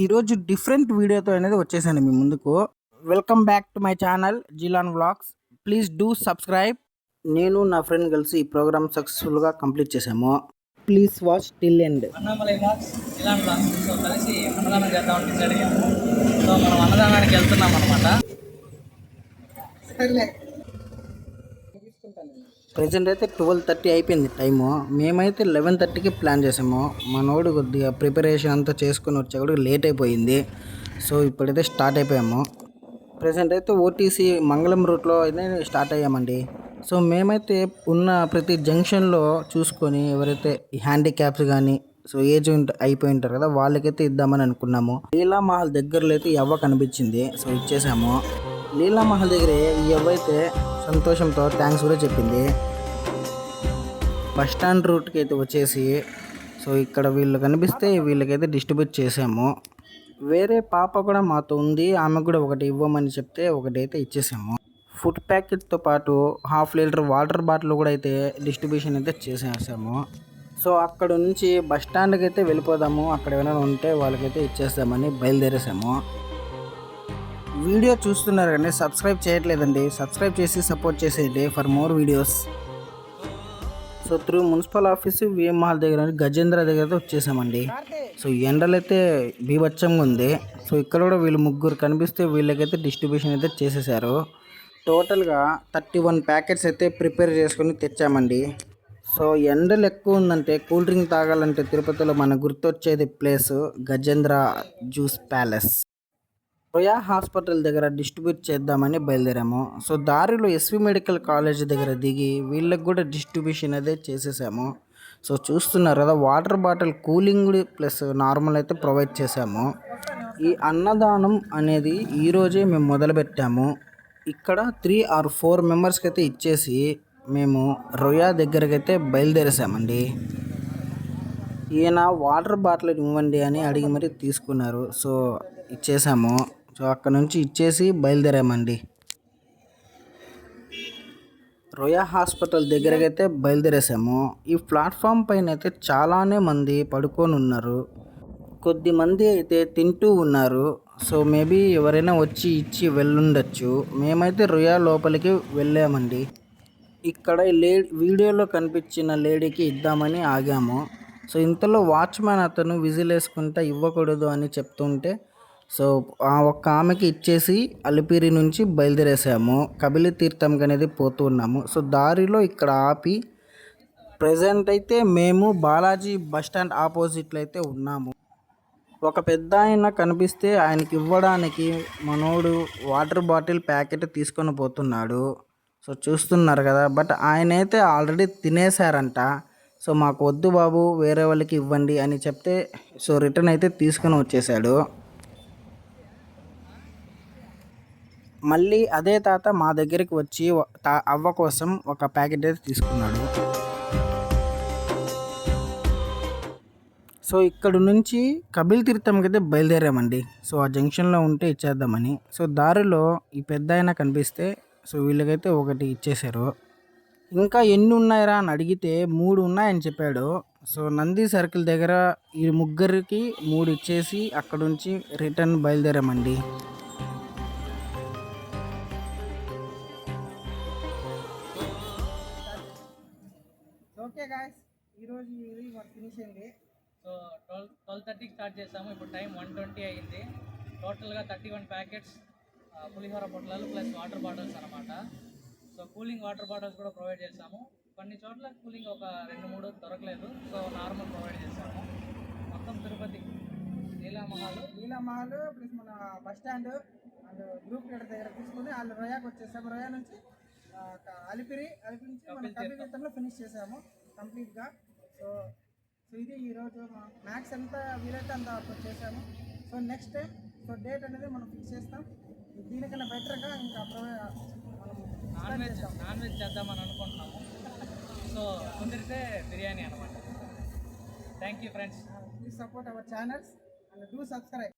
ఈరోజు డిఫరెంట్ వీడియోతో అనేది వచ్చేసాను మీ ముందుకు. Welcome back to my channel Jilan vlogs. Please do subscribe. నేను నా ఫ్రెండ్ కలిసి ఈ ప్రోగ్రామ్ సక్సెస్ఫుల్గా కంప్లీట్ చేసాము. Please watch till end. Annamalai vlogs, Jilan vlogs so కలిసి అన్నదానం చేద్దామని డిసైడ్ అయ్యాము. సో మనం అన్నదానానికి వెళ్తున్నాం అనమాట. ప్రజెంట్ అయితే 12:30 అయిపోయింది టైము. మేమైతే 11:30కి ప్లాన్ చేసాము. మనోడు కొద్దిగా ప్రిపరేషన్ అంతా చేసుకుని వచ్చేవాడు లేట్ అయిపోయింది. సో ఇప్పుడైతే స్టార్ట్ అయిపోయాము. ప్రజెంట్ అయితే ఓటీసీ మంగళం రూట్లో అయితే స్టార్ట్ అయ్యామండి. సో మేమైతే ఉన్న ప్రతి జంక్షన్లో చూసుకొని ఎవరైతే హ్యాండిక్యాప్స్ కానీ సో ఏజ్ అయిపోయి ఉంటారు కదా వాళ్ళకైతే ఇద్దామని అనుకున్నాము. లీలా మహల్ దగ్గరలో అయితే ఎవ్వ కనిపించింది. సో ఇచ్చేసాము. లీలా మహల్ దగ్గర ఈ ఎవ్వైతే సంతోషంతో థ్యాంక్స్ కూడా చెప్పింది. బస్ స్టాండ్ రూట్కి అయితే వచ్చేసి సో ఇక్కడ వీళ్ళు కనిపిస్తే వీళ్ళకైతే డిస్ట్రిబ్యూట్ చేసాము. వేరే పాప కూడా మాతో ఉంది. ఆమెకు కూడా ఒకటి ఇవ్వమని చెప్తే ఒకటైతే ఇచ్చేసాము. ఫుడ్ ప్యాకెట్తో పాటు 1/2 లీటర్ వాటర్ బాటిల్ కూడా అయితే డిస్ట్రిబ్యూషన్ అయితే చేసేసాము. సో అక్కడ నుంచి బస్ స్టాండ్కి అయితే వెళ్ళిపోదాము. అక్కడ ఏమైనా ఉంటే వాళ్ళకైతే ఇచ్చేస్తామని బయలుదేరేసాము. వీడియో చూస్తున్నారు కానీ సబ్స్క్రైబ్ చేయట్లేదండి. సబ్స్క్రైబ్ చేసి సపోర్ట్ చేసేయండి for more videos. So through municipal office VM mall దగ్గర గజేంద్ర దగ్గర అయితే వచ్చేసామండి. సో ఎండలైతే బీభత్సంగా ఉంది. సో ఇక్కడ కూడా వీళ్ళు ముగ్గురు కనిపిస్తే వీళ్ళకైతే డిస్ట్రిబ్యూషన్ అయితే చేసేసారు. టోటల్గా 31 ప్యాకెట్స్ అయితే ప్రిపేర్ చేసుకొని తెచ్చామండి. సో ఎండలు ఎక్కువ ఉందంటే కూల్ డ్రింక్ తాగాలంటే తిరుపతిలో మనకు గుర్తొచ్చేది place Gajendra juice palace. Ruia hospital దగ్గర డిస్ట్రిబ్యూట్ చేద్దామని బయలుదేరాము. సో దారిలో ఎస్వి మెడికల్ కాలేజ్ దగ్గర దిగి వీళ్ళకి కూడా డిస్ట్రిబ్యూషన్ అదే చేసేసాము. సో చూస్తున్నారు కదా water bottle cooling plus normal అయితే ప్రొవైడ్ చేసాము. ఈ అన్నదానం అనేది ఈరోజే మేము మొదలుపెట్టాము. ఇక్కడ 3 or 4 మెంబర్స్కి అయితే ఇచ్చేసి మేము రోయా దగ్గరకి అయితే బయలుదేరేసామండి. ఈయన వాటర్ బాటిల్ ఇవ్వండి అని అడిగి మరీ తీసుకున్నారు. సో ఇచ్చేసాము. సో అక్కడ నుంచి ఇచ్చేసి బయలుదేరామండి. రోయా హాస్పిటల్ దగ్గరకి అయితే బయలుదేరేసాము. ఈ ప్లాట్ఫామ్ పైన అయితే చాలానే మంది పడుకొని ఉన్నారు. కొద్ది మంది అయితే తింటూ ఉన్నారు. సో మేబీ ఎవరైనా వచ్చి ఇచ్చి వెళ్ళుండొచ్చు. మేమైతే రోయా లోపలికి వెళ్ళామండి. ఇక్కడ వీడియోలో కనిపించిన లేడీకి ఇద్దామని ఆగాము. సో ఇంతలో వాచ్మ్యాన్ అతను విజిల్ వేసుకుంటా ఇవ్వకూడదు అని చెప్తుంటే సో ఆ ఒక్క ఆమెకి ఇచ్చేసి అలిపిరి నుంచి బయలుదేరేసాము. కబిలి తీర్థంకి అనేది పోతూ ఉన్నాము. సో దారిలో ఇక్కడ ఆపి ప్రజెంట్ అయితే మేము బాలాజీ బస్ స్టాండ్ ఆపోజిట్లో అయితే ఉన్నాము. ఒక పెద్ద ఆయన కనిపిస్తే ఆయనకి ఇవ్వడానికి మనోడు వాటర్ బాటిల్ ప్యాకెట్ తీసుకొని పోతున్నాడు. సో చూస్తున్నారు కదా. బట్ ఆయన అయితే ఆల్రెడీ తినేశారంట. సో మాకు వద్దు బాబు వేరే వాళ్ళకి ఇవ్వండి అని చెప్తే సో రిటర్న్ అయితే తీసుకొని వచ్చేసాడు. మళ్ళీ అదే తాత మా దగ్గరికి వచ్చి అవ్వ కోసం ఒక ప్యాకెట్ అయితే తీసుకున్నాడు. సో ఇక్కడ నుంచి కబిల్ తీర్థంకి అయితే బయలుదేరామండి. సో ఆ జంక్షన్లో ఉంటే ఇచ్చేద్దామని. సో దారిలో ఈ పెద్ద ఆయన కనిపిస్తే సో వీళ్ళకైతే ఒకటి ఇచ్చేశారు. ఇంకా ఎన్ని ఉన్నాయరా అని అడిగితే 3 ఉన్నాయని చెప్పాడు. సో నంది సర్కిల్ దగ్గర ఈ ముగ్గురికి 3 ఇచ్చేసి అక్కడ నుంచి రిటర్న్ బయలుదేరామండి. ఓకే గాయ్స్, ఈరోజు ఇది వర్క్ ఫినిష్ అయింది. సో 12:30కి స్టార్ట్ చేసాము. ఇప్పుడు టైం 1:20 అయింది. టోటల్గా 31 ప్యాకెట్స్ పులిహోర పొట్లాలు ప్లస్ వాటర్ బాటిల్స్ అనమాట. సో కూలింగ్ వాటర్ బాటిల్స్ కూడా ప్రొవైడ్ చేసాము. కొన్ని చోట్ల కూలింగ్ ఒక 2-3 దొరకలేదు. సో నార్మల్ ప్రొవైడ్ చేసాము. మొత్తం తిరుపతి లీలా మహల్ ప్లస్ మన bus stand and group leader దగ్గర తీసుకుని వాళ్ళు రోయాకి వచ్చేసాము. రోయా నుంచి అలిపిరి నుంచి మనం కబిలి తీర్థంలో ఫినిష్ చేసాము కంప్లీట్గా. సో ఇది ఈరోజు మ్యాక్స్ ఎంత వీలైతే అంత చేసాము. So next time so date అనేది మనం ఫిక్స్ చేస్తాం. దీనికన్నా బెటర్గా ఇంకా నాన్ వెజ్ చేద్దామని అనుకుంటున్నాము. సో కుదిరితే బిర్యానీ అనమాట. Thank you friends. Please support our channels and do subscribe.